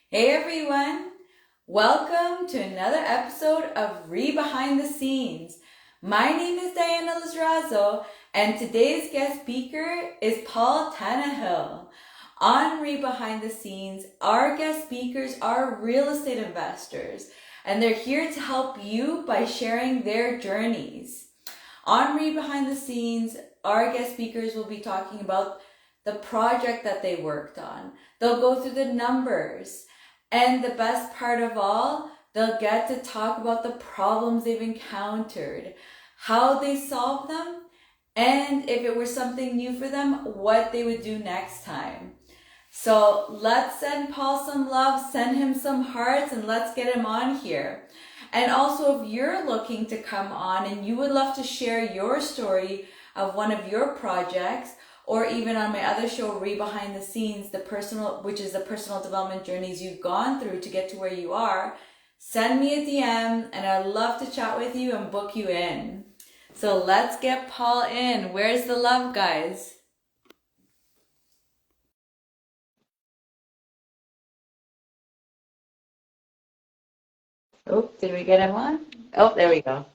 Hey everyone, welcome to another episode of Behind the Scenes. My name is Diana Lizrazo, and today's guest speaker is Paul Tannahill. On Behind the Scenes, our guest speakers are real estate investors, and they're here to help you by sharing their journeys. On Behind the Scenes, our guest speakers will be talking about the project that they worked on. They'll go through the numbers. And the best part of all, they'll get to talk about the problems they've encountered, how they solved them, and if it were something new for them, what they would do next time. So let's send Paul some love, send him some hearts, and let's get him on here. And also, if you're looking to come on and you would love to share your story of one of your projects, or even on my other show, Behind the Scenes, which is the personal development journeys you've gone through to get to where you are, send me a DM and I'd love to chat with you and book you in. So let's get Paul in. Where's the love, guys? Oh, did we get him on? Oh, there we go.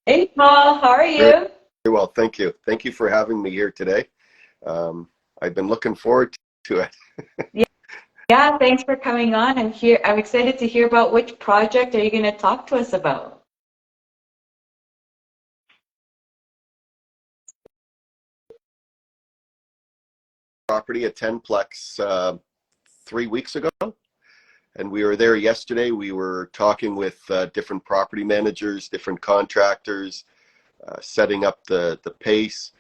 Hey, Paul, how are Very, you? very well, thank you. Thank you for having me here today. I've been looking forward to it. Yeah, thanks for coming on. I'm excited to hear about which project are you going to talk to us about? Property at Tenplex 3 weeks ago, and we were there yesterday. We were talking with different property managers, different contractors, setting up the pace.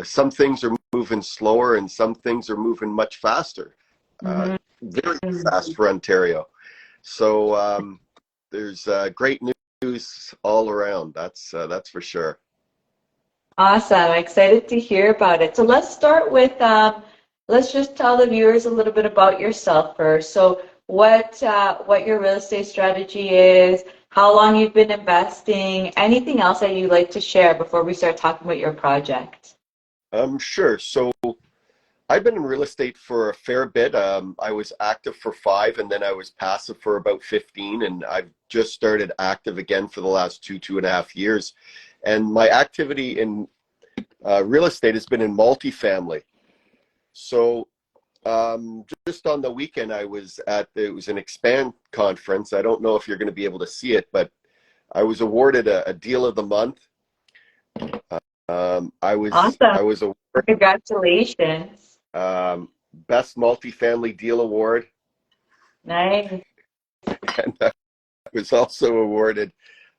Some things are moving slower, and some things are moving much faster. Uh, Mm-hmm. Very fast for Ontario. So there's great news all around. That's for sure. Awesome. I'm excited to hear about it. So let's start with, let's just tell the viewers a little bit about yourself first. So what your real estate strategy is, how long you've been investing, anything else that you'd like to share before we start talking about your project. Sure. So I've been in real estate for a fair bit. I was active for 5, and then I was passive for about 15, and I've just started active again for the last 2.5 years. And my activity in real estate has been in multifamily. So just on the weekend, it was an Expand conference. I don't know if you're going to be able to see it, but I was awarded a deal of the month. Awesome. I was awarded Congratulations. best multifamily deal award, Nice. and I was also awarded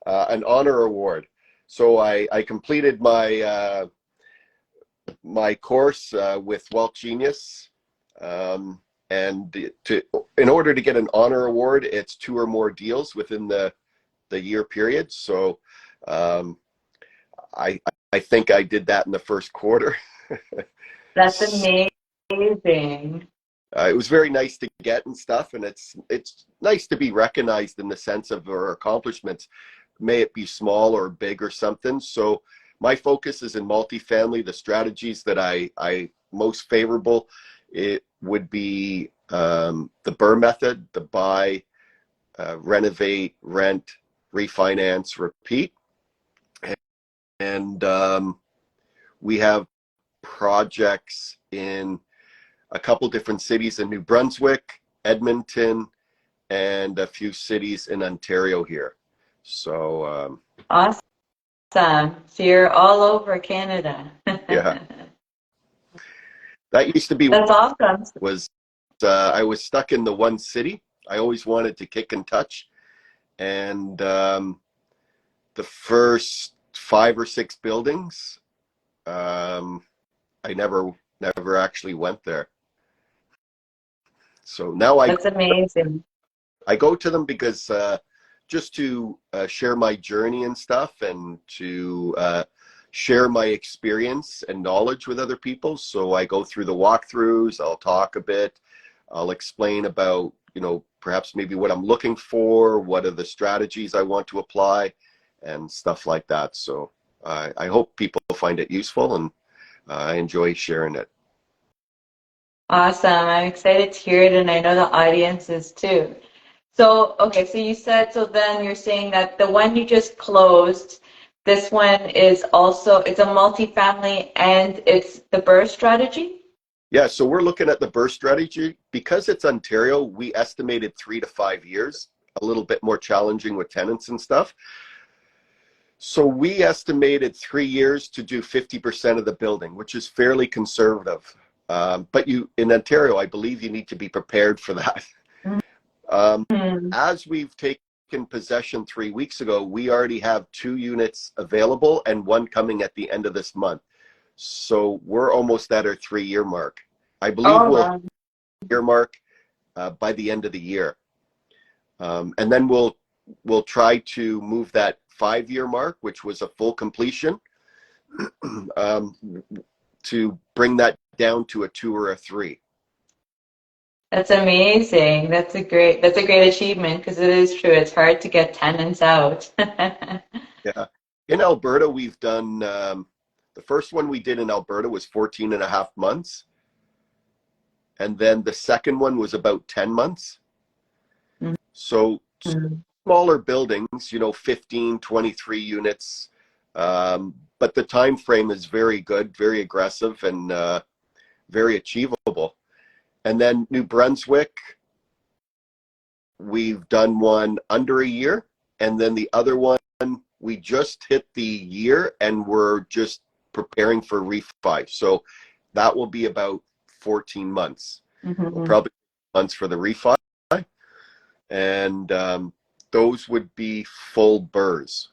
an honor award. So I completed my course with Wealth Genius, and in order to get an honor award, it's 2 or more deals within the year period. So um, I I think I did that in the first quarter. That's amazing. It was very nice to get and stuff, and it's nice to be recognized in the sense of our accomplishments, may it be small or big or something. So my focus is in multifamily. The strategies that I most favorable, it would be the BRRRR method: the buy, renovate, rent, refinance, repeat. And we have projects in a couple different cities in New Brunswick, Edmonton, and a few cities in Ontario here. So Awesome. So you're all over Canada. yeah, that used to be That's awesome. was I was stuck in the one city. I always wanted to kick and touch, and the first 5 or 6 buildings, I never actually went there. So now That's amazing. I go to them because just to share my journey and stuff, and to share my experience and knowledge with other people. So I go through the walkthroughs, I'll talk a bit, I'll explain about, perhaps maybe what I'm looking for, what are the strategies I want to apply, and stuff like that. So I hope people find it useful, and I enjoy sharing it. Awesome. I'm excited to hear it, and I know the audience is too. So, okay, so you said, so then you're saying that the one you just closed, this one is also, it's a multifamily and it's the BRRRR strategy? Yeah, so we're looking at the burst strategy. Because it's Ontario, we estimated 3 to 5 years, a little bit more challenging with tenants and stuff. So we estimated 3 years to do 50% of the building, which is fairly conservative. But in Ontario, I believe you need to be prepared for that. Um, Mhm. as we've taken possession 3 weeks ago, we already have 2 units available and one coming at the end of this month. So we're almost at our 3 year mark. I believe Oh, we'll wow. year mark by the end of the year. And then we'll try to move that 5 year mark, which was a full completion, um, to bring that down to a 2 or a 3. That's amazing. That's a great achievement because it is true. It's hard to get tenants out. Yeah. In Alberta, we've done the first one we did in Alberta was 14 and a half months. And then the second one was about 10 months. So Mhm. smaller buildings, 15, 23 units. But the time frame is very good, very aggressive, and very achievable. And then New Brunswick, we've done one under a year. And then the other one, we just hit the year and we're just preparing for refi. So that will be about 14 months. We'll Mhm. probably months for the refi. And those would be full BRRRRs.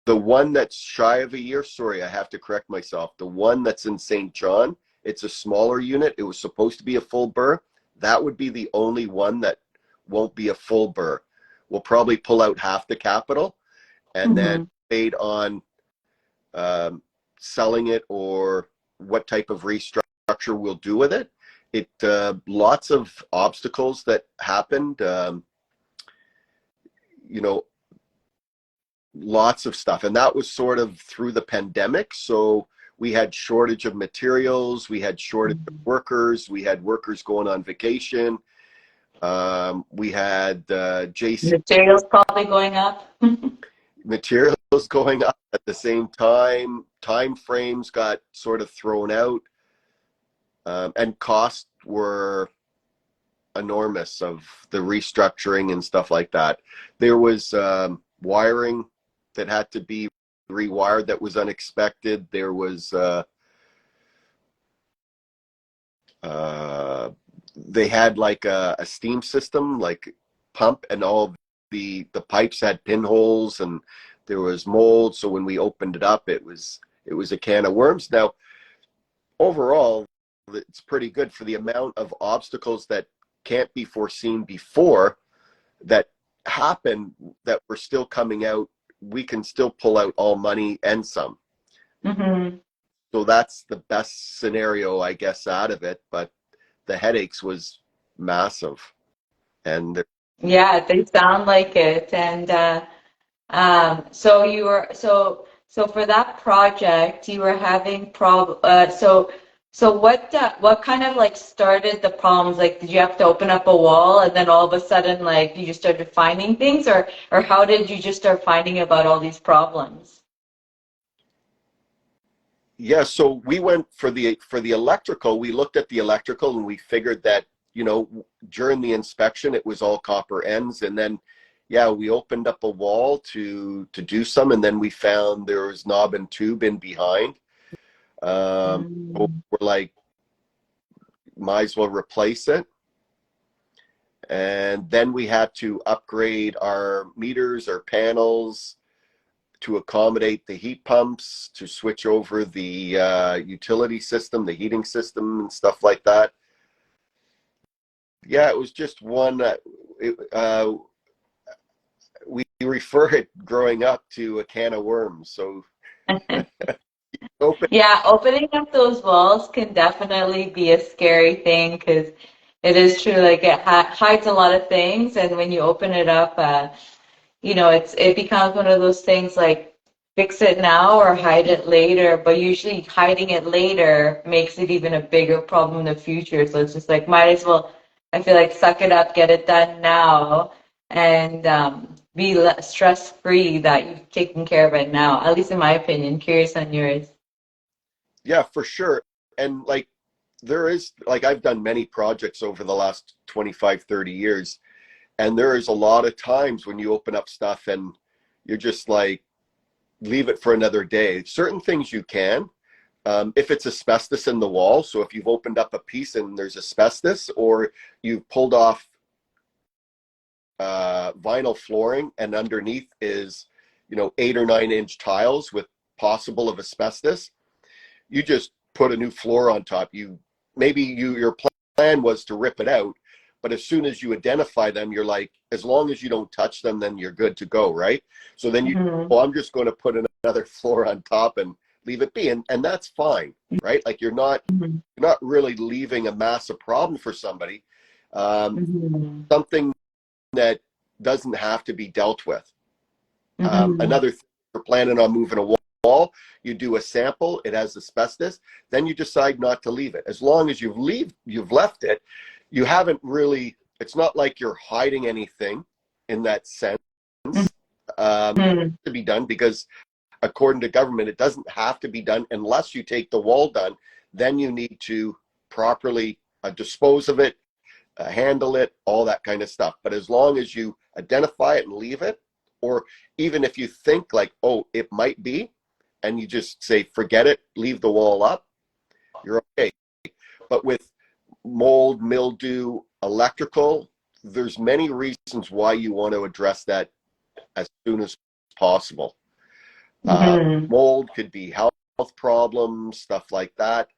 The one that's shy of a year, sorry, I have to correct myself. The one that's in St. John, it's a smaller unit. It was supposed to be a full BRRRR. That would be the only one that won't be a full BRRRR. We'll probably pull out half the capital and then Mhm. paid on selling it or what type of restructure we'll do with it. It lots of obstacles that happened. You know, lots of stuff, and that was sort of through the pandemic. So we had shortage of materials, we had shortage of workers, we had workers going on vacation. We had JC Materials probably going up. materials going up at the same time. Time frames got sort of thrown out, and costs were enormous of the restructuring and stuff like that. There was wiring that had to be rewired that was unexpected. There was they had like a steam system, like pump, and all the pipes had pinholes and there was mold. So when we opened it up, it was a can of worms. Now overall, it's pretty good for the amount of obstacles that can't be foreseen before that happen, that we're still coming out. We can still pull out all money and some. Mhm. So that's the best scenario, I guess, out of it. But the headaches was massive. And Yeah, they sound like it. And so you were so for that project you were having so what kind of like started the problems? Like, did you have to open up a wall and then all of a sudden like you just started finding things, or how did you just start finding about all these problems? yeah, so we went for the electrical. We looked at the electrical and we figured that, during the inspection it was all copper ends. And then yeah, we opened up a wall to do some, and then we found there was knob and tube in behind. So Mm. we're like, might as well replace it. And then we had to upgrade our meters, our panels, to accommodate the heat pumps, to switch over the utility system, the heating system, and stuff like that. Yeah, it was just one. We refer it growing up to a can of worms. So open. Yeah, opening up those walls can definitely be a scary thing because it is true, like it hides a lot of things, and when you open it up, it becomes one of those things like fix it now or hide it later, but usually hiding it later makes it even a bigger problem in the future. So it's just like, might as well, I feel like, suck it up, get it done now, and be stress free that you've taken care of it now, at least in my opinion. Curious on yours. Yeah, for sure. And like, there is, like, I've done many projects over the last 25, 30 years, and there is a lot of times when you open up stuff and you're just like, leave it for another day. Certain things you can, if it's asbestos in the wall. So if you've opened up a piece and there's asbestos, or you've pulled off vinyl flooring and underneath is, 8 or 9 inch tiles with possible of asbestos, you just put a new floor on top. Your plan was to rip it out, but as soon as you identify them, you're like, as long as you don't touch them, then you're good to go, right? So then Mm-hmm. well, I'm just going to put another floor on top and leave it be, and that's fine, right? Like, you're not really leaving a massive problem for somebody, Mm-hmm. something that doesn't have to be dealt with. Mm-hmm. Another thing, you're planning on moving a wall, you do a sample, it has asbestos, then you decide not to leave it. As long as you've left it, you haven't really, it's not like you're hiding anything in that sense. Mm-hmm. To be done, because according to government, it doesn't have to be done unless you take the wall done. Then you need to properly dispose of it, handle it, all that kind of stuff. But as long as you identify it and leave it, or even if you think like, oh, it might be, and you just say, forget it, leave the wall up, you're okay. But with mold, mildew, electrical, there's many reasons why you want to address that as soon as possible. Mm-hmm. Mold could be health problems, stuff like that.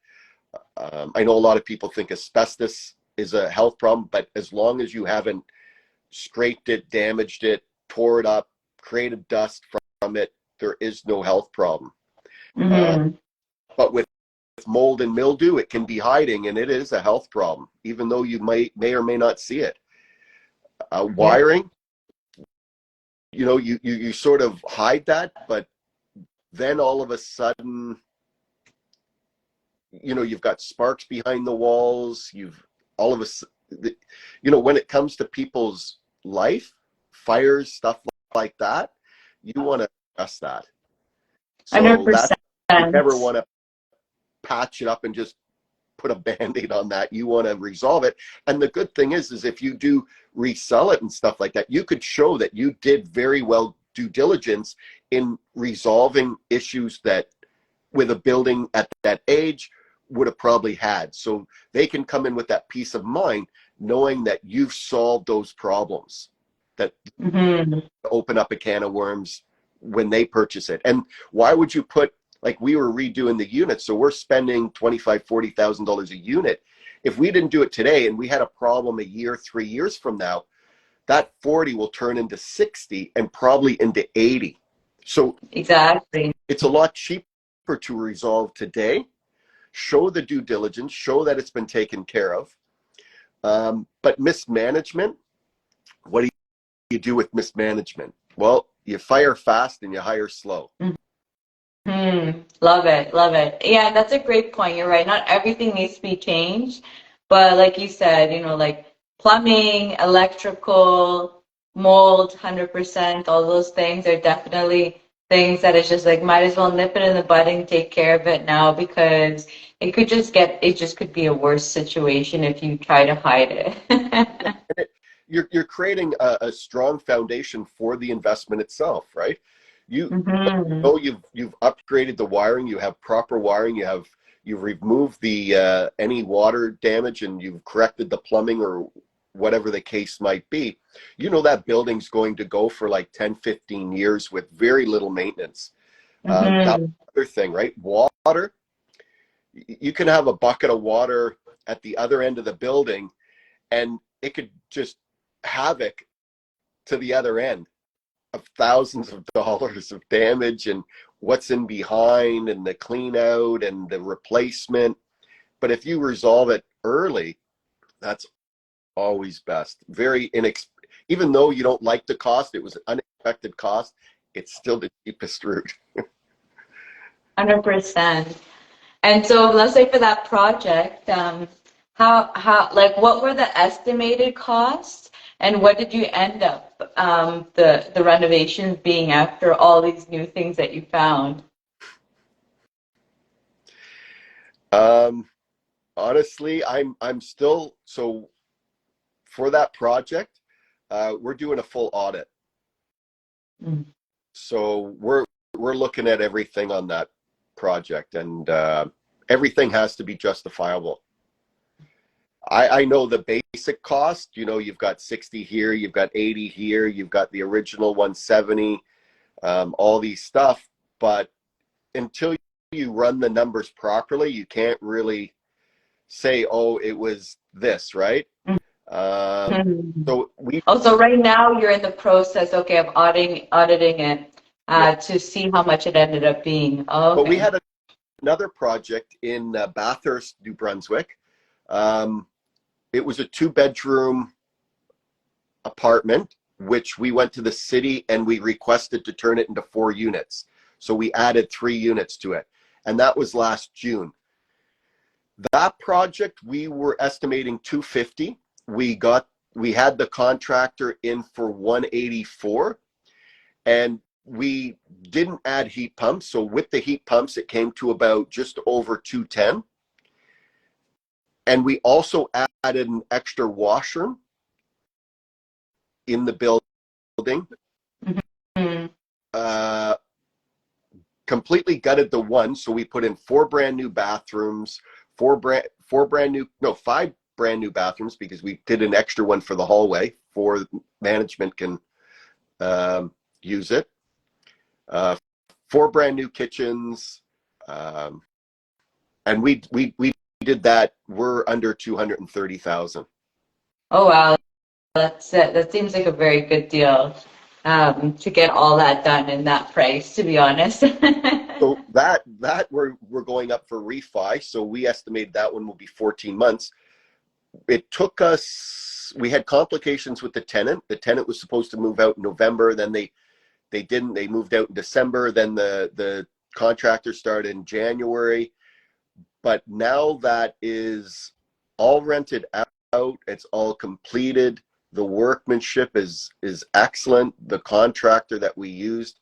I know a lot of people think asbestos is a health problem, but as long as you haven't scraped it, damaged it, tore it up, created dust from it, there is no health problem. Uh, Mm-hmm. but with mold and mildew, it can be hiding, and it is a health problem, even though you may or may not see it. Yeah. Wiring, you sort of hide that, but then all of a sudden, you've got sparks behind the walls. You've all of us, when it comes to people's life, fires, stuff like that, you want to address that. So that, 100%. you never want to patch it up and just put a band-aid on that. You want to resolve it. And the good thing is if you do resell it and stuff like that, you could show that you did very well due diligence in resolving issues that with a building at that age would have probably had. So they can come in with that peace of mind, knowing that you've solved those problems that Mm-hmm. open up a can of worms when they purchase it. And why would you put, like, we were redoing the unit, so we're spending $25,000-$40,000 a unit. If we didn't do it today and we had a problem a year, 3 years from now, that 40 will turn into 60 and probably into 80. So Exactly. it's a lot cheaper to resolve today, show the due diligence, show that it's been taken care of. But mismanagement, what do you do with mismanagement? Well, you fire fast and you hire slow. Hmm. Love it. Love it. Yeah, that's a great point. You're right. Not everything needs to be changed, but like you said, like plumbing, electrical, mold, 100%, all those things are definitely things that is just like might as well nip it in the bud and take care of it now because it just could be a worse situation if you try to hide Yeah, it. and you're creating a strong foundation for the investment itself, right? You Hmm. know you've upgraded the wiring, you have proper wiring, you've removed the any water damage, and you've corrected the plumbing or whatever the case might be. That building's going to go for like 10, 15 years with very little maintenance. That's Hmm. the other thing, right? Water, you can have a bucket of water at the other end of the building, and it could just havoc to the other end of thousands of dollars of damage and what's in behind and the clean out and the replacement. But if you resolve it early, that's always best. Even though you don't like the cost, it was an unexpected cost. it's still the cheapest route. 100%. And so let's say for that project, like what were the estimated costs and what did you end up the renovations being after all these new things that you found? Honestly, I'm still, so for that project, we're doing a full audit. Mm. So we're looking at everything on that project, and everything has to be justifiable. I know the basic cost, you know, you've got 60 here, you've got 80 here, you've got the original 170, all these stuff, but until you run the numbers properly, you can't really say, oh, it was this, right? Mhm. So we, Oh, so right now you're in the process, okay, of auditing it yeah, to see how much it ended up being. Oh, but we okay. had another project in Bathurst, New Brunswick. Um, it was a 2-bedroom apartment, which we went to the city and we requested to turn it into 4 units. So we added 3 units to it. And that was last June. That project, we were estimating 250. We had the contractor in for 184, and we didn't add heat pumps. So with the heat pumps, it came to about just over 210. And we also added an extra washroom in the building. Mhm. Uh, Completely gutted the one, so we put in 4 brand new bathrooms, 5 brand new bathrooms, because we did an extra one for the hallway for management can use it. 4 brand new kitchens, and we did that. We're under 230,000. Oh, wow. That's it. That seems like a very good deal to get all that done in that price, to be honest. So that we're going up for refi. So we estimate that one will be 14 months. It took us, we had complications with the tenant. The tenant was supposed to move out in November, then they didn't. They moved out in December, then the contractor started in January. But now that is all rented out, it's all completed. The workmanship is excellent. The contractor that we used,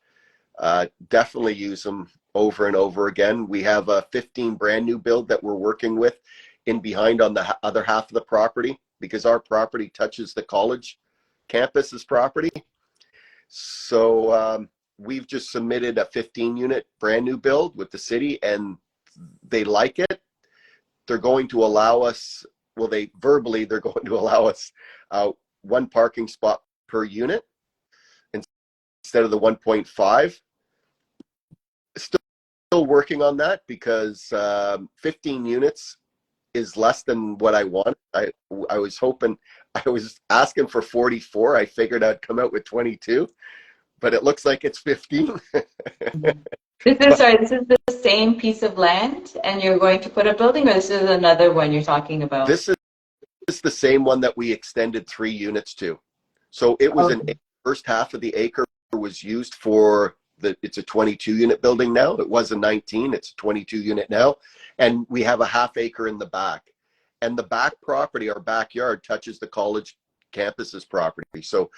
definitely use them over and over again. We have a 15 brand new build that we're working with in behind on the other half of the property, because our property touches the college campus's property. So we've just submitted a 15 unit brand new build with the city, and they like it. They're going to allow us, well, they're going to allow us 1 parking spot per unit instead of the 1.5. Still working on that, because 15 units is less than what I want. I was hoping, I was asking for 44. I figured I'd come out with 22, but it looks like it's 15. But This is the same piece of land and you're going to put a building, or this is another one you're talking about? this is the same one that we extended 3 units to. So it was Okay. first half of the acre was used for it's a 22 unit building now. It was a 19, it's a 22 unit now. And we have a half acre in the back. And the back property, our backyard, touches the college campus's property. So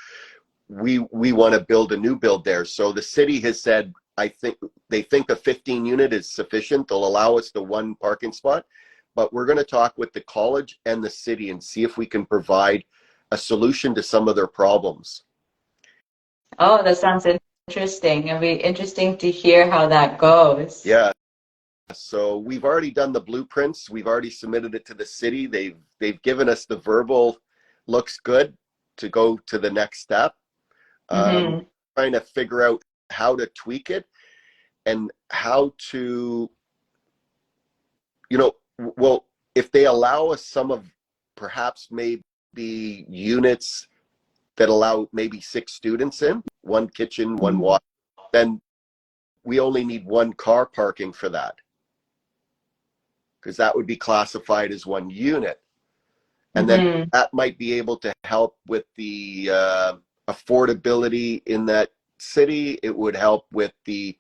we want to build a new build there. So the city has said, I think they think a 15 unit is sufficient. They'll allow us the 1 parking spot, but we're going to talk with the college and the city and see if we can provide a solution to some of their problems. Oh, that sounds interesting. It'll be interesting to hear how that goes. Yeah. So we've already done the blueprints. We've already submitted it to the city. They've given us the verbal, looks good, to go to the next step. Hmm. Trying to figure out how to tweak it and how to, well, if they allow us some of perhaps maybe units that allow maybe 6 students in, 1 kitchen, 1 wash, then we only need 1 car parking for that, because that would be classified as 1 unit. And then Hmm. that might be able to help with the affordability in that city. It would help with the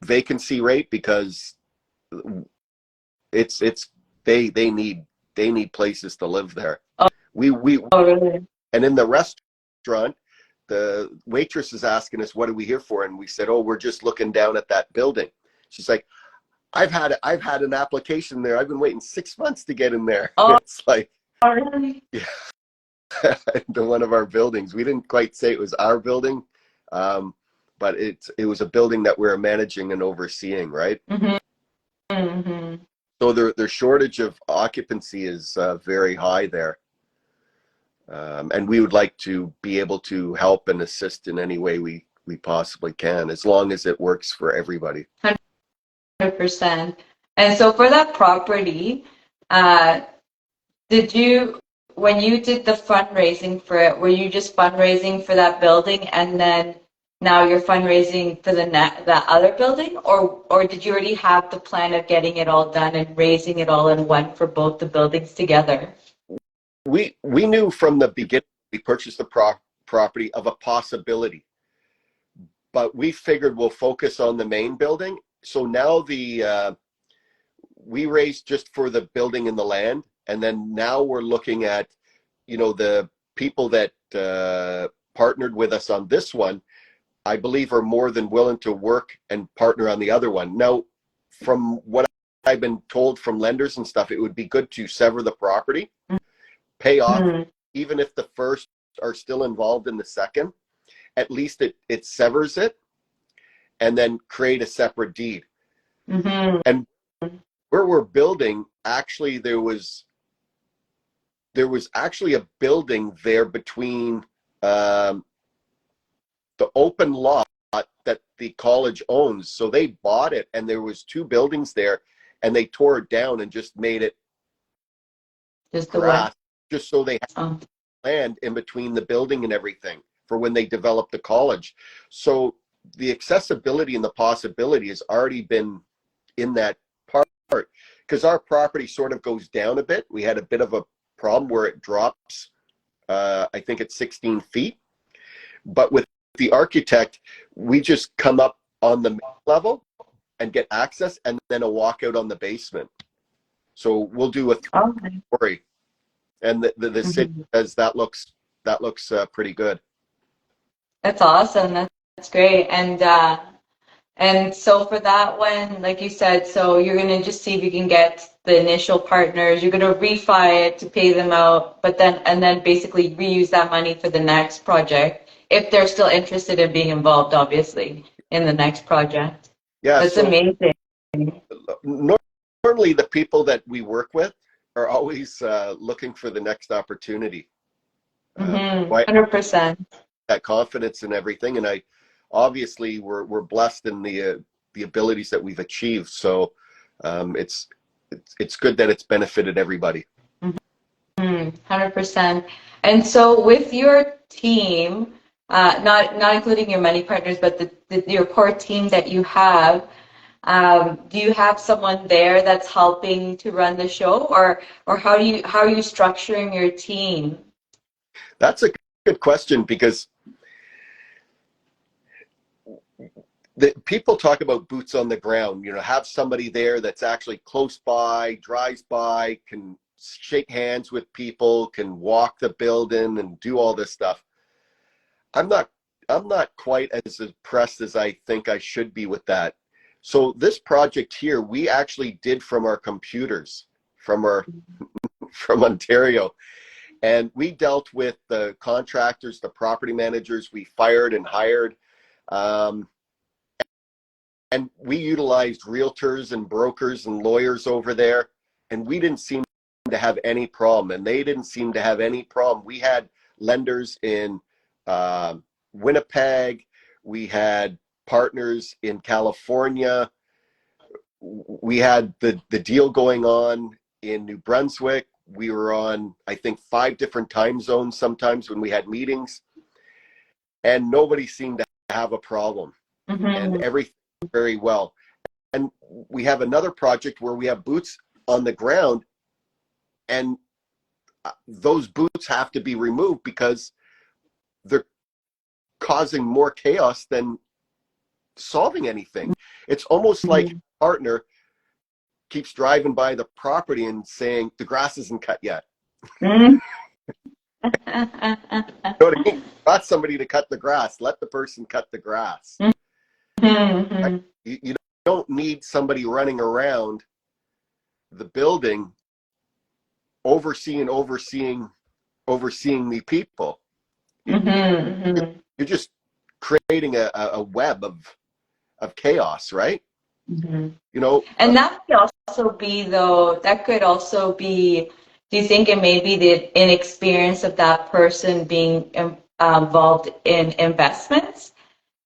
vacancy rate, because it's they need places to live there. We Oh, really? And in the restaurant, the waitress is asking us, what are we here for? And we said, oh, we're just looking down at that building. She's like, I've had an application there. I've been waiting 6 months to get in there. Oh, It's like, really? yeah, to one of our buildings. We didn't quite say it was our building, but it was a building that we were managing and overseeing, right? Mm-hmm. Mm-hmm. So their shortage of occupancy is very high there. And we would like to be able to help and assist in any way we possibly can, as long as it works for everybody. 100%. And so for that property, did you, when you did the fundraising for it, were you just fundraising for that building and then now you're fundraising for the other building, or did you already have the plan of getting it all done and raising it all in one for both the buildings together? We knew from the beginning we purchased the property of a possibility, but we figured we'll focus on the main building. So now we raised just for the building and the land, and then now we're looking at, the people that partnered with us on this one, I believe are more than willing to work and partner on the other one. Now, from what I've been told from lenders and stuff, it would be good to sever the property, pay off, even if the first are still involved in the second. At least it severs it, and then create a separate deed. Mm-hmm. And where we're building, actually, there was actually a building there between the open lot that the college owns. So they bought it, and there was 2 buildings there, and they tore it down and just made it Just the grass, one. just so they had land in between the building and everything for when they developed the college. So the accessibility and the possibility has already been in that part, because our property sort of goes down a bit. We had a bit of a problem where it drops, I think it's 16 feet. But with the architect, we just come up on the level and get access, and then a walkout on the basement. So we'll do a 3-story, and the city says that looks pretty good. That's awesome. That's great. And so for that one, like you said, so you're gonna just see if you can get the initial partners. You're gonna refi it to pay them out, but then basically reuse that money for the next project if they're still interested in being involved, obviously, in the next project. Yeah, That's so amazing. normally the people that we work with are always looking for the next opportunity. 100%. That confidence and everything, and I obviously we're blessed in the abilities that we've achieved. So it's good that it's benefited everybody. 100%. And so with your team, not including your money partners, but your core team that you have, do you have someone there that's helping to run the show, or how are you structuring your team? That's a good question, because the people talk about boots on the ground, have somebody there that's actually close by, drives by, can shake hands with people, can walk the building and do all this stuff. I'm not quite as impressed as I think I should be with that. So this project here, we actually did from our computers, from Ontario. And we dealt with the contractors, the property managers we fired and hired. And we utilized realtors and brokers and lawyers over there. And we didn't seem to have any problem. And they didn't seem to have any problem. We had lenders in Winnipeg. We had partners in California. We had the deal going on in New Brunswick. We were on, I think, 5 different time zones sometimes when we had meetings, and nobody seemed to have a problem. And everything very well. And we have another project where we have boots on the ground, and those boots have to be removed because they're causing more chaos than solving anything. It's almost like your partner keeps driving by the property and saying, the grass isn't cut yet. Mm. You know what I mean? Got somebody to cut the grass. Let the person cut the grass. Mhm. You don't need somebody running around the building overseeing the people. Mhm. You're just creating a web of chaos, right? Mhm. You know, And that could also be, though, that could also be, do you think it may be the inexperience of that person being involved in investments?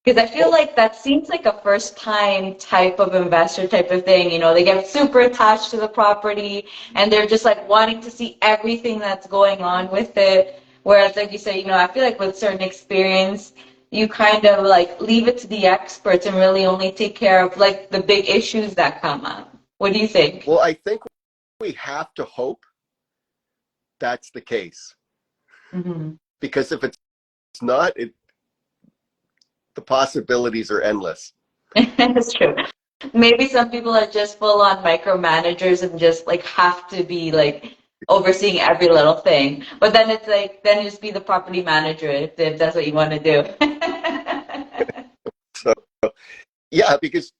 Because I feel like that seems like a first time type of investor type of thing. You know, they get super attached to the property and they're just like wanting to see everything that's going on with it. Whereas, like you said, you know, I feel like with certain experience, you kind of like leave it to the experts and really only take care of like the big issues that come up. What do you think? well, I think we have to hope that's the case, Mm-hmm. because if it's not, the possibilities are endless. That's true. Maybe some people are just full on micromanagers and just like have to be like overseeing every little thing. But then it's like, then you just be the property manager if that's what you want to do. So yeah, because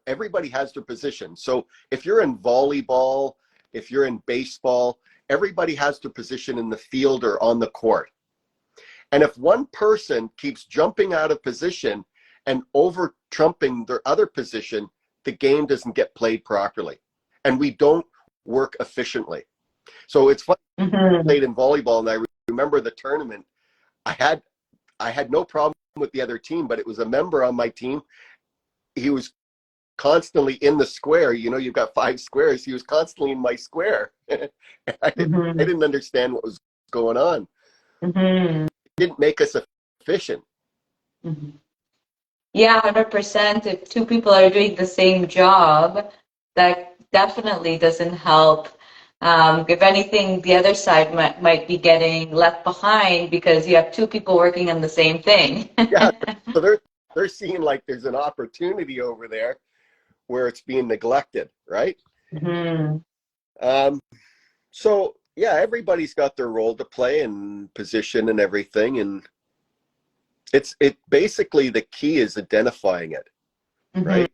everybody has their position. So if you're in volleyball, if you're in baseball, everybody has their position in the field or on the court. And if one person keeps jumping out of position and over trumping their other position, the game doesn't get played properly. And we don't work efficiently. So it's fun. I Hmm. played in volleyball, and I remember the tournament. I had no problem with the other team, but it was a member on my team. He was constantly in the square. You know, you've got 5 squares. He was constantly in my square. I Hmm. didn't understand what was going on. Hmm. It didn't make us efficient. Hmm. Yeah, 100%. If two people are doing the same job, that definitely doesn't help. If anything, the other side might be getting left behind because you have two people working on the same thing. Yeah, so they're seeing like there's an opportunity over there where it's being neglected, right? Hmm. Um, so yeah, everybody's got their role to play and position and everything, and it basically the key is identifying it, Hmm. right?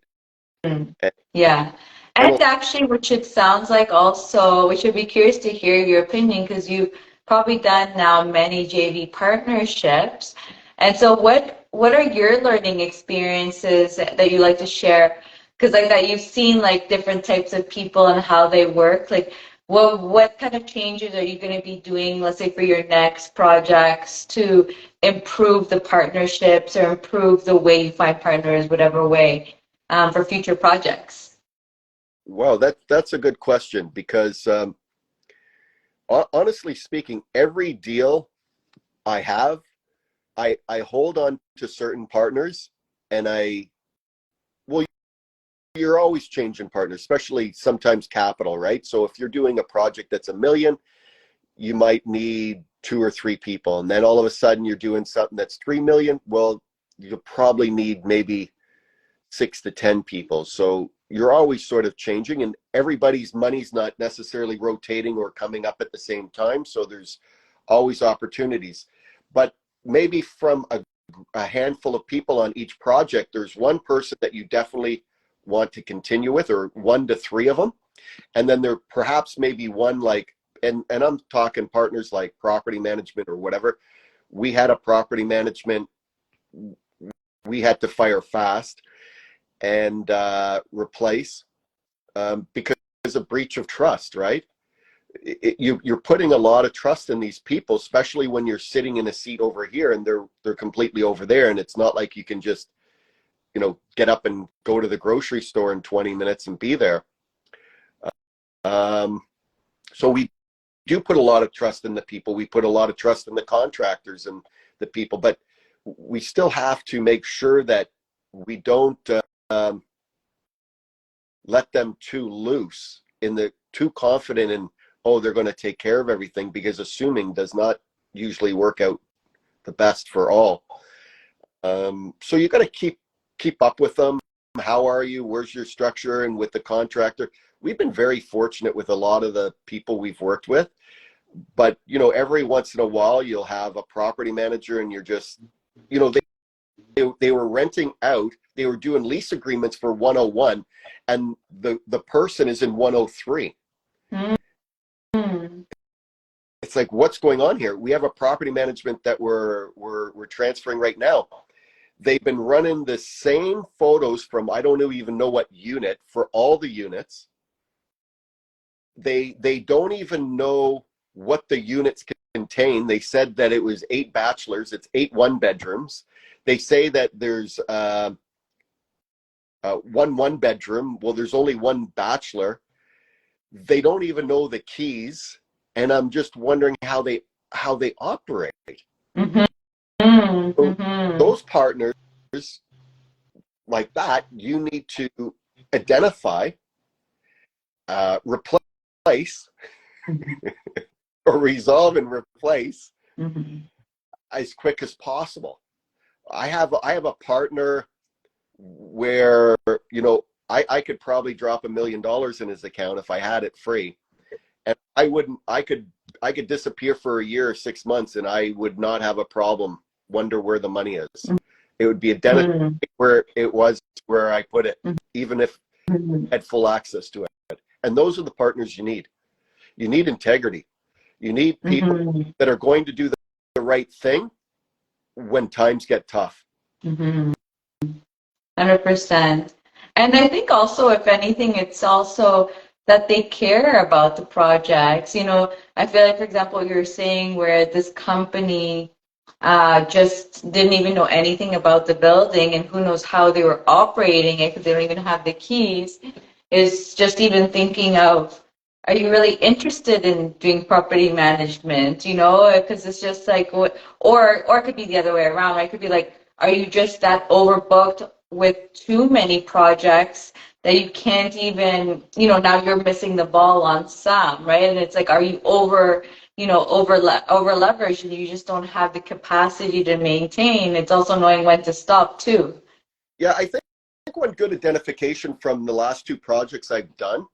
And, Yeah. and And actually, which it sounds like also, which would be curious to hear your opinion because you've probably done now many JV partnerships. And so what are your learning experiences that you like to share? Because like that you've seen like different types of people and how they work. Like what kind of changes are you going to be doing, let's say for your next projects to improve the partnerships or improve the way you find partners, whatever way, for future projects? wow, that's a good question, because honestly speaking, every deal I have, I hold on to certain partners, and well, you're always changing partners, especially sometimes capital, right? So if you're doing a project that's 1 million, you might need 2 or 3 people, and then all of a sudden you're doing something that's 3 million. Well, you'll probably need maybe 6 to 10 people. So you're always sort of changing, and everybody's money's not necessarily rotating or coming up at the same time. So there's always opportunities. But maybe from a handful of people on each project, there's one person that you definitely want to continue with, or 1 to 3 of them. And then there perhaps maybe one, like, and I'm talking partners like property management or whatever. We had a property management we had to fire fast and replace, because of breach of trust, right? You're putting a lot of trust in these people, especially when you're sitting in a seat over here and they're completely over there, and it's not like you can just, get up and go to the grocery store in 20 minutes and be there. Um, so we do put a lot of trust in the people. We put a lot of trust in the contractors and the people, but we still have to make sure that we don't um, let them too loose, too confident in, oh, they're going to take care of everything, because assuming does not usually work out the best for all. So you got to keep up with them. How are you? Where's your structure? And with the contractor, we've been very fortunate with a lot of the people we've worked with. But every once in a while, you'll have a property manager, and you're just, they were renting out. They were doing lease agreements for 101, and the person is in 103. Mm-hmm. It's like, what's going on here? We have a property management that we're transferring right now. They've been running the same photos from I don't even know what unit for all the units. They don't even know what the units contain. They said that it was 8 bachelors. It's 8 one-bedrooms. They say that there's one bedroom. Well, there's only one bachelor. They don't even know the keys, and I'm just wondering how they operate. Mm-hmm. So Mm-hmm. those partners like that, you need to identify, replace, or resolve and replace Mm-hmm. as quick as possible. I have a partner where I could probably drop $1 million in his account if I had it free, and I could disappear for a year or 6 months, and I would not have a problem. Wonder where the money is. It would be identified where it was, where I put it, even if Mm-hmm. I had full access to it. And those are the partners you need. You need integrity. You need people Mm-hmm. that are going to do the right thing when times get tough. Mm-hmm. 100%. And I think also, if anything, it's also that they care about the projects. I feel like, for example, you were saying where this company just didn't even know anything about the building, and who knows how they were operating it because they don't even have the keys, is just even thinking of, are you really interested in doing property management? Because it's just like, or it could be the other way around, right? It could be like, are you just that overbooked with too many projects that you can't even, now you're missing the ball on some, right? And it's like, are you over leveraged, and you just don't have the capacity to maintain? It's also knowing when to stop too. Yeah, I think one good identification from the last 2 projects I've done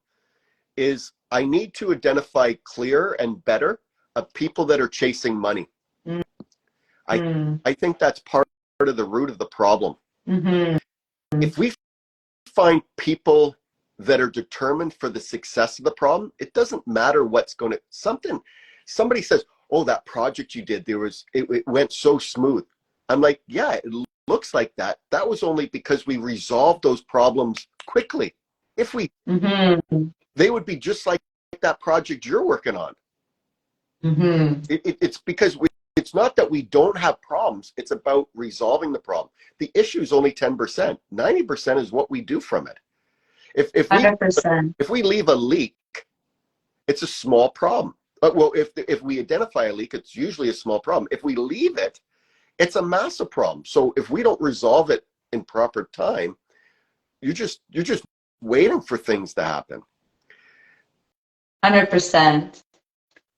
is I need to identify clearer and better of people that are chasing money. Mm-hmm. I think that's part of the root of the problem. Mm-hmm. If we find people that are determined for the success of the problem, it doesn't matter what's going to somebody says, oh, that project you did, it went so smooth. I'm like, yeah, it looks like that. That was only because we resolved those problems quickly. If we, Mm-hmm. they would be just like that project you're working on. Mm-hmm. It's because it's not that we don't have problems. It's about resolving the problem. The issue is only 10%. 90% is what we do from it. If 100%. we leave a leak, it's a small problem. But well, if we identify a leak, it's usually a small problem. If we leave it, it's a massive problem. So if we don't resolve it in proper time, you're just waiting for things to happen. 100%.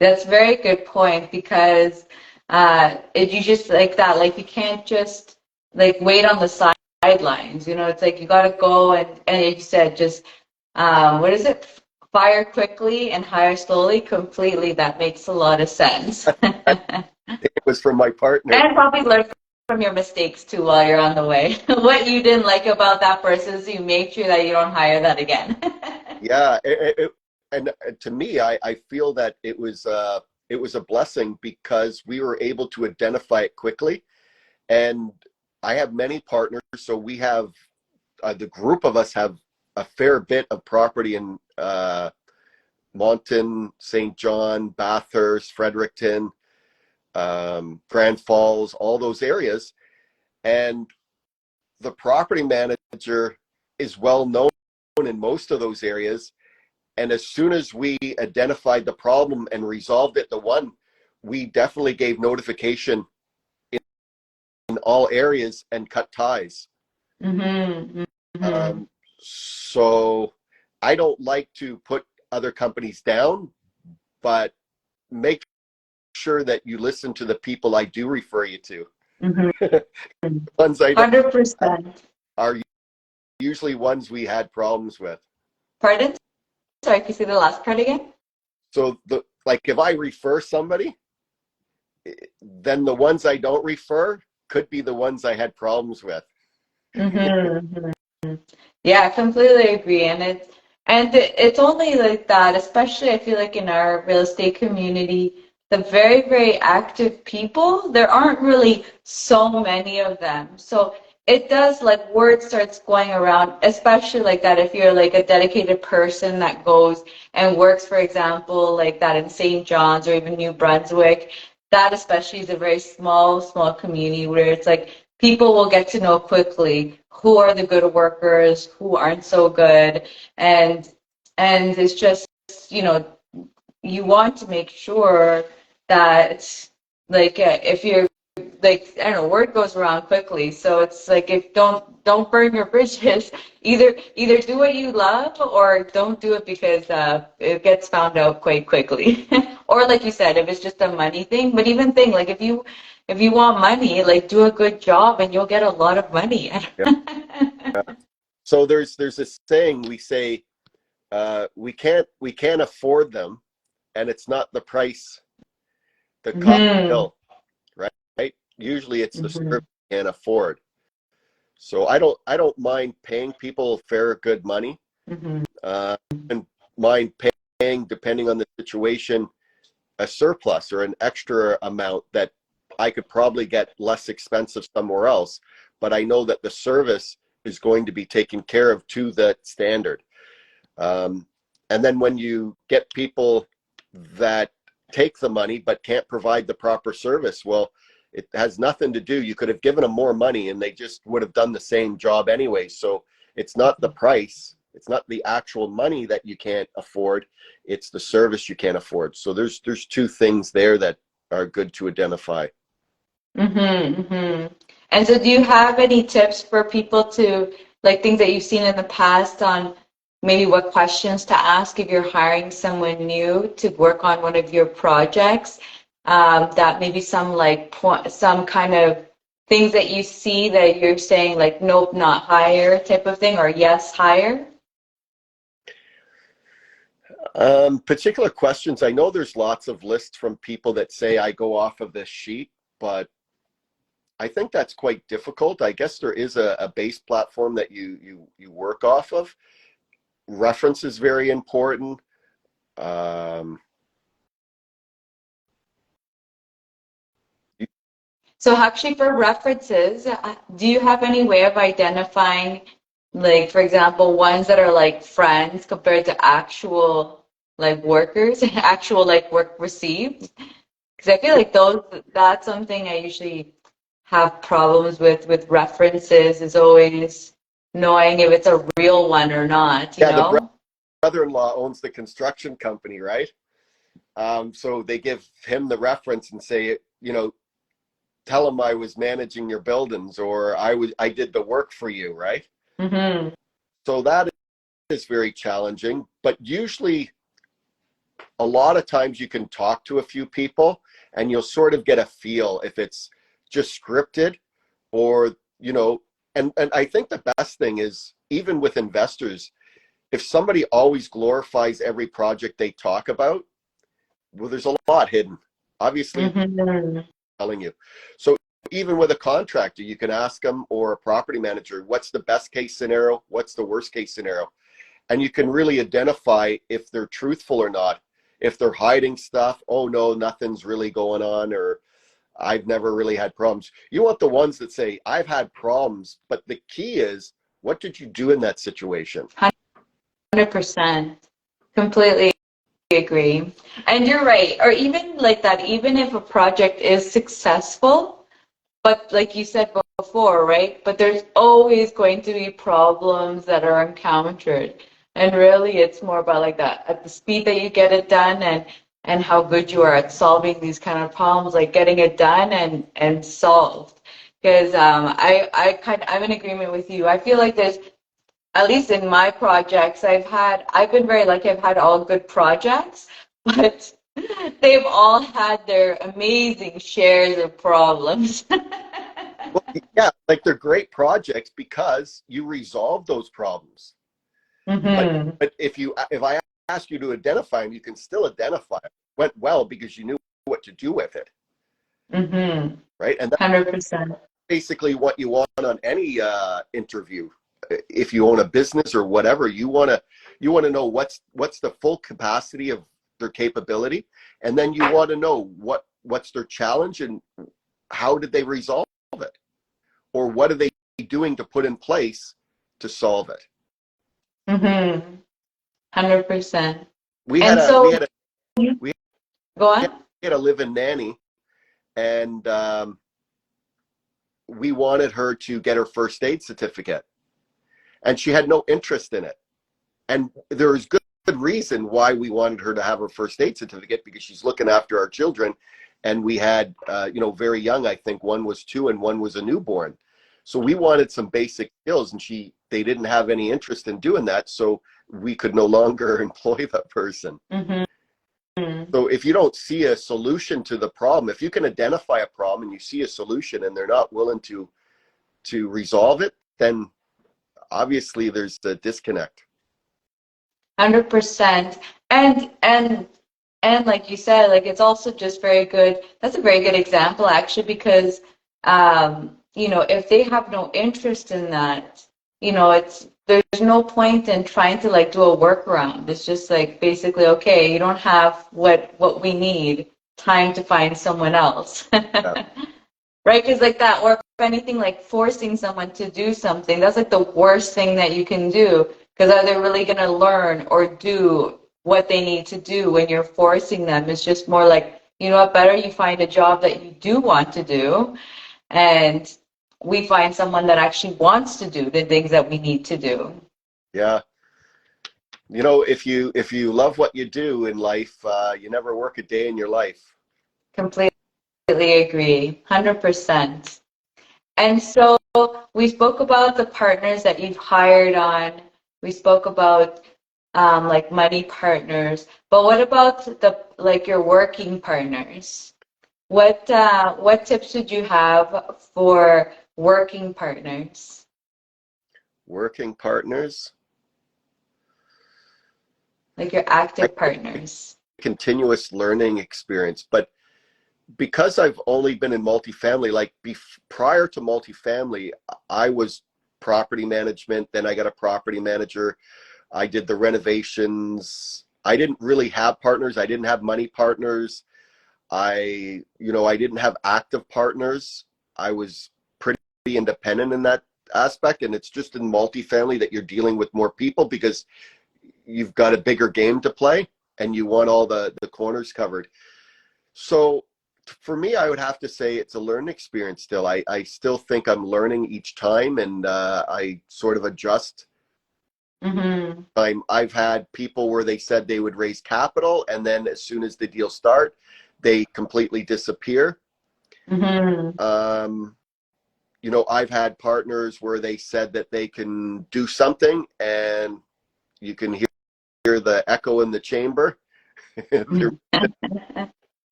That's a very good point, because you just like that, like you can't just like wait on the sidelines. It's like you got to go and you said just what is it? Fire quickly and hire slowly. Completely, that makes a lot of sense. It was from my partner. And probably learn from your mistakes too while you're on the way. What you didn't like about that person, so you make sure that you don't hire that again. Yeah, and to me, I feel that it was a blessing because we were able to identify it quickly. And I have many partners, so we have the group of us have a fair bit of property in Moncton, St. John, Bathurst, Fredericton, Grand Falls, all those areas. And the property manager is well known in most of those areas. And as soon as we identified the problem and resolved it, we definitely gave notification in all areas and cut ties. Mm-hmm. Mm-hmm. So I don't like to put other companies down, but make sure that you listen to the people I do refer you to. Mm-hmm. Ones I don't have 100%. are usually ones we had problems with. Pardon? Sorry, can you say the last part again? So like if I refer somebody, then the ones I don't refer could be the ones I had problems with. Mm-hmm. Yeah, I completely agree. And it's only like that, especially I feel like in our real estate community, the very, very active people, there aren't really so many of them. So it does like word starts going around, especially like that if you're like a dedicated person that goes and works, for example, like that in St. John's or even New Brunswick. That especially is a very small, small community where it's like people will get to know quickly who are the good workers, who aren't so good, and and it's just, you know, you want to make sure that like if you're like I don't know, word goes around quickly. So it's like if don't burn your bridges. Either do what you love or don't do it because it gets found out quite quickly. Or like you said, if it's just a money thing. But even thing like if you want money, like do a good job and you'll get a lot of money. Yeah. So there's this saying we say we can't afford them, and it's not the price, the cost Hmm. bill, right? Usually it's the Hmm. service you can't afford. So I don't mind paying people fair good money, Hmm. and mind paying depending on the situation a surplus or an extra amount that I could probably get less expensive somewhere else, but I know that the service is going to be taken care of to that standard. Um, and then when you get people that take the money but can't provide the proper service, well, it has nothing to do. You could have given them more money and they just would have done the same job anyway. So it's not the price, it's not the actual money that you can't afford, it's the service you can't afford. So there's two things there that are good to identify. Mm-hmm, mm-hmm. And so do you have any tips for people to, like things that you've seen in the past on maybe what questions to ask if you're hiring someone new to work on one of your projects? That maybe some like point, some kind of things that you see that you're saying like, nope, not hire type of thing, or yes, hire? Particular questions. I know there's lots of lists from people that say I go off of this sheet, but I think that's quite difficult. I guess there is a base platform that you work off of. Reference is very important. Um, So actually for references, do you have any way of identifying, like, for example, ones that are like friends compared to actual like workers, actual like work received? Because I feel like that's something I usually have problems with references is always knowing if it's a real one or not, you yeah, the know? brother-in-law owns the construction company, right? So they give him the reference and say, tell him I was managing your buildings or I did the work for you, right? Mm-hmm. So that is very challenging, but usually a lot of times you can talk to a few people and you'll sort of get a feel if it's just scripted or and I think the best thing is even with investors, if somebody always glorifies every project they talk about, well, there's a lot hidden, obviously, Mm-hmm. telling you. So even with a contractor, you can ask them, or a property manager, what's the best case scenario, what's the worst case scenario, and you can really identify if they're truthful or not. If they're hiding stuff, oh no, nothing's really going on, or I've never really had problems. You want the ones that say, I've had problems, but the key is, what did you do in that situation? 100%. Completely agree. And you're right. Or even like that, even if a project is successful, but like you said before, right? But there's always going to be problems that are encountered. And really it's more about like that at the speed that you get it done and how good you are at solving these kind of problems, like getting it done and solved. Because I'm in agreement with you. I feel like there's at least in my projects, I've been very lucky. I've had all good projects, but they've all had their amazing shares of problems. Well, yeah, like they're great projects because you resolve those problems. Mm-hmm. But if I ask you to identify them, you can still identify it. Went well because you knew what to do with it, Mm-hmm. right? And that's 100%. basically what you want on any interview. If you own a business or whatever, you want to know what's the full capacity of their capability, and then you want to know what's their challenge and how did they resolve it, or what are they doing to put in place to solve it. Mm-hmm. 100%. We had And a we so, had a we go had, on. we had a live-in nanny, and we wanted her to get her first aid certificate, and she had no interest in it. And there was good reason why we wanted her to have her first aid certificate, because she's looking after our children, and we had very young. I think one was 2 and one was a newborn. So we wanted some basic skills, and they didn't have any interest in doing that, so we could no longer employ that person. Mm-hmm. So if you don't see a solution to the problem, if you can identify a problem and you see a solution and they're not willing to resolve it, then obviously there's the disconnect. 100%. And like you said, like it's also just very good. That's a very good example actually, because if they have no interest in that, there's no point in trying to like do a workaround. It's just like basically, okay, you don't have what we need, time to find someone else. Yeah. Right? Because like that, or if anything, like forcing someone to do something, that's like the worst thing that you can do. Because are they really going to learn or do what they need to do when you're forcing them? It's just more like, you know what, better you find a job that you do want to do, and we find someone that actually wants to do the things that we need to do. Yeah. If you love what you do in life, you never work a day in your life. Completely agree. 100%. And so we spoke about the partners that you've hired on. We spoke about like money partners. But what about your working partners? What tips would you have for working partners? Working partners, Like your I active think partners. continuous learning experience. But because I've only been in multifamily, like prior to multifamily, I was property management. Then I got a property manager. I did the renovations. I didn't really have partners. I didn't have money partners. I didn't have active partners. I was pretty independent in that aspect. And it's just in multifamily that you're dealing with more people because you've got a bigger game to play and you want all the corners covered. So for me, I would have to say it's a learning experience still. I still think I'm learning each time, and I sort of adjust. Mm-hmm. I've had people where they said they would raise capital, and then as soon as the deal start, they completely disappear. Mm-hmm. I've had partners where they said that they can do something, and you can hear the echo in the chamber.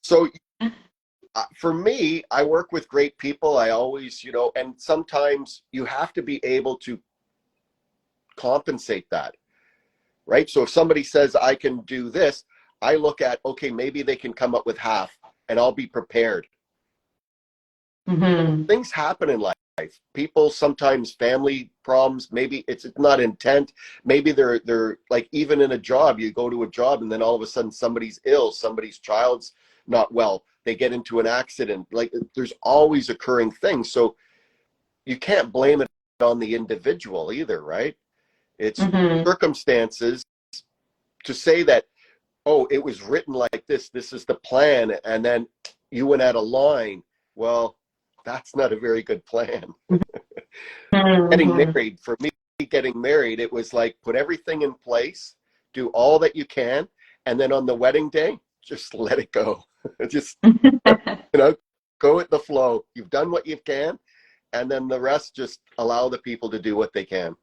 So for me, I work with great people. I always, and sometimes you have to be able to compensate that, right? So if somebody says I can do this, I look at, okay, maybe they can come up with half, and I'll be prepared. Mm-hmm. Things happen in life. People sometimes family problems. Maybe it's not intent. Maybe they're like, even in a job, you go to a job and then all of a sudden somebody's ill, somebody's child's not well, they get into an accident. Like there's always occurring things. So you can't blame it on the individual either, right? It's Mm-hmm. circumstances. To say that, oh, it was written like this is the plan, and then you went out of line. Well, that's not a very good plan. Getting Mm-hmm. married, for me, getting married, it was like put everything in place, do all that you can, and then on the wedding day, just let it go. Just, go with the flow. You've done what you can, and then the rest, just allow the people to do what they can.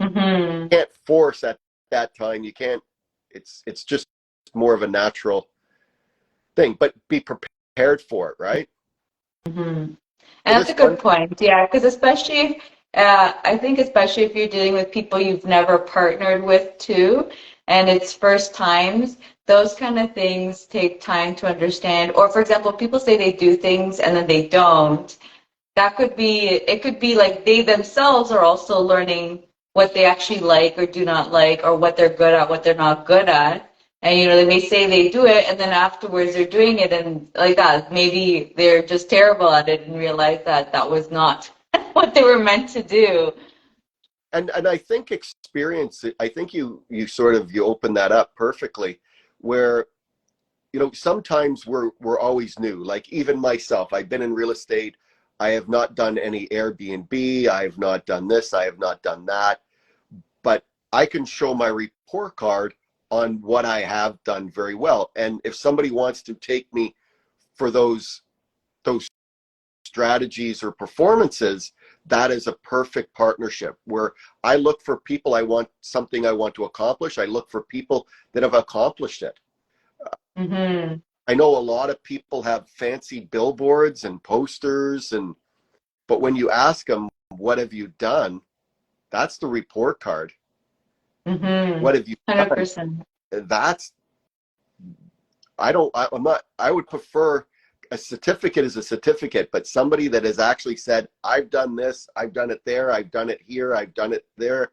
Mm-hmm. You can't force at that time. You can't. It's just more of a natural thing, but be prepared for it, right? Mm-hmm. And So that's this a one, good point. Yeah, because especially, I think especially if you're dealing with people you've never partnered with too, and it's first times, those kind of things take time to understand. Or for example, people say they do things and then they don't. That could be, it could be like they themselves are also learning what they actually like or do not like, or what they're good at, what they're not good at. And they may say they do it, and then afterwards they're doing it, and like that, maybe they're just terrible at it and realize that that was not what they were meant to do. and I think experience. I think you open that up perfectly, where sometimes we're always new. Like even myself, I've been in real estate. I have not done any Airbnb. I have not done this. I have not done that. But I can show my report card on what I have done very well. And if somebody wants to take me for those strategies or performances, that is a perfect partnership where I look for people I want to accomplish. I look for people that have accomplished it. Mm-hmm. I know a lot of people have fancy billboards and posters, but when you ask them, what have you done? That's the report card. Mm-hmm. What have you done? 100%. That's, I don't, I'm not, I would prefer a certificate is a certificate, but somebody that has actually said, I've done this, I've done it there, I've done it here, I've done it there.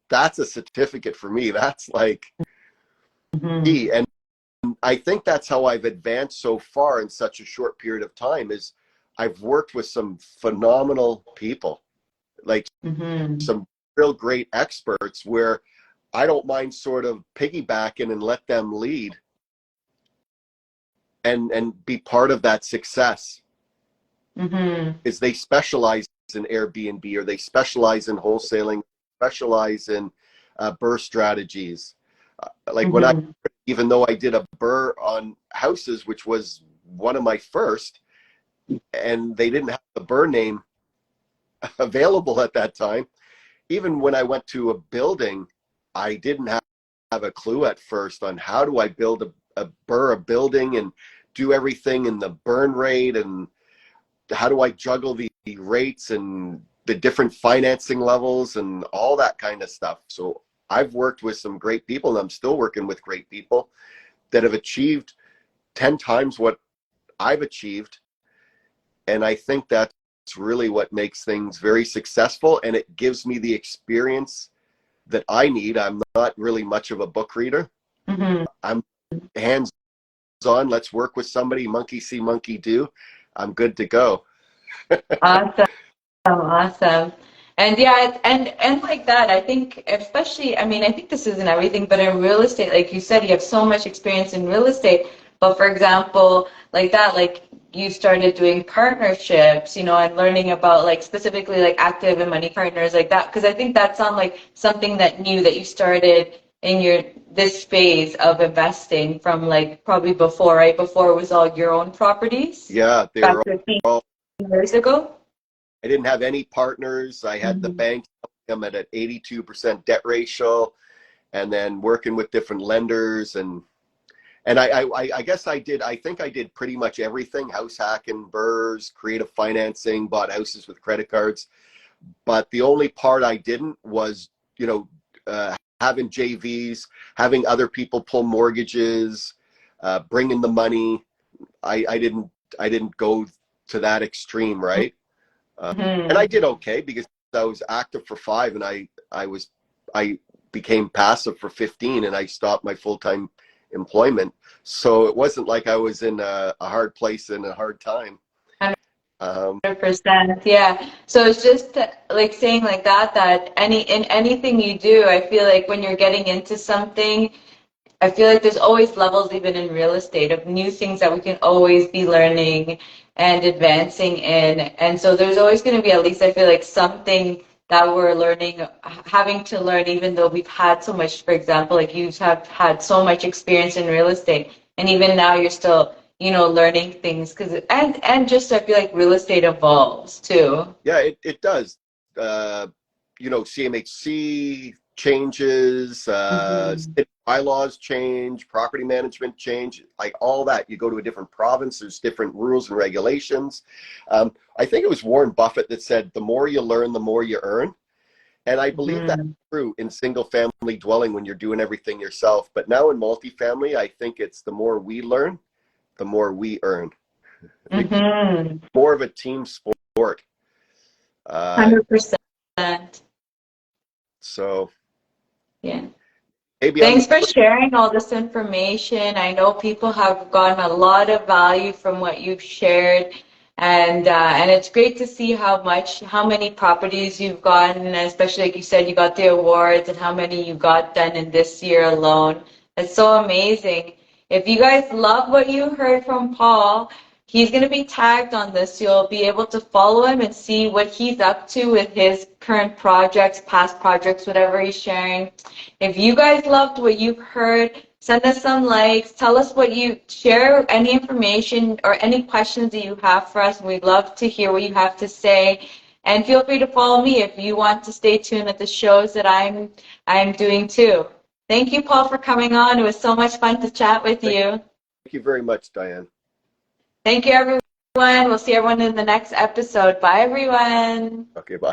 That's a certificate for me. That's like Mm-hmm. key. And I think that's how I've advanced so far in such a short period of time is I've worked with some phenomenal people, like Mm-hmm. some real great experts where I don't mind sort of piggybacking and let them lead and be part of that success. Mm-hmm. Is they specialize in Airbnb or they specialize in wholesaling, specialize in BRRRR strategies. Like when Mm-hmm. even though I did a BRRRR on houses, which was one of my first, and they didn't have the BRRRR name available at that time. Even when I went to a building, I didn't have a clue at first on how do I build a BRRRR, a building, and do everything in the burn rate, and how do I juggle the rates and the different financing levels and all that kind of stuff. So I've worked with some great people, and I'm still working with great people that have achieved 10 times what I've achieved. And I think that's really what makes things very successful. And it gives me the experience that I need. I'm not really much of a book reader. Mm-hmm. I'm hands on. Let's work with somebody. Monkey see, monkey do. I'm good to go. Awesome. Awesome. And yeah, and like that, I think especially, I mean, I think this isn't everything, but in real estate, like you said, you have so much experience in real estate. But for example, like that, like you started doing partnerships, and learning about like specifically like active and money partners like that, because I think that sounds like something that new that you started in your this phase of investing from like probably before, right? Before it was all your own properties Yeah, they back were 15 all, years ago. I didn't have any partners. I had the Mhm. bank. I'm at an 82% debt ratio, and then working with different lenders and I guess I think I did pretty much everything: house hacking, BRRRRs, creative financing, bought houses with credit cards. But the only part I didn't was, having JVs, having other people pull mortgages, bringing the money. I didn't go to that extreme, right? And I Mhm. did okay because I was active for 5, and I became passive for 15, and I stopped my full time employment. So it wasn't like I was in a hard place and a hard time. Um, 100%. Yeah. So it's just like saying like that in anything you do, I feel like when you're getting into something, I feel like there's always levels even in real estate of new things that we can always be learning and advancing in. And so there's always going to be at least I feel like something that we're learning, having to learn, even though we've had so much, for example, like you have had so much experience in real estate, and even now you're still, learning things because and just I feel like real estate evolves too. yeah, it does. Uh, CMHC. changes, Mm-hmm. city bylaws change, property management change, like all that. You go to a different province, there's different rules and regulations. I think it was Warren Buffett that said, the more you learn, the more you earn. And I believe that's Mm-hmm. true in single family dwelling when you're doing everything yourself. But now in multifamily, I think it's the more we learn, the more we earn. It's Mm-hmm. more of a team sport. Uh, 100%. so Yeah. maybe I'm the Thanks for sharing all this information. I know people have gotten a lot of value from what you've shared, and it's great to see how many properties you've gotten, and especially like you said, you got the awards and how many you got done in this year alone. It's so amazing. If you guys love what you heard from Paul, he's going to be tagged on this. You'll be able to follow him and see what he's up to with his current projects, past projects, whatever he's sharing. If you guys loved what you've heard, send us some likes. Tell us what you share, any information or any questions that you have for us. We'd love to hear what you have to say. And feel free to follow me if you want to stay tuned at the shows that I'm doing too. Thank you, Paul, for coming on. It was so much fun to chat with thank you. you very much, Diane. Thank you, everyone. We'll see everyone in the next episode. Bye, everyone. Okay, bye.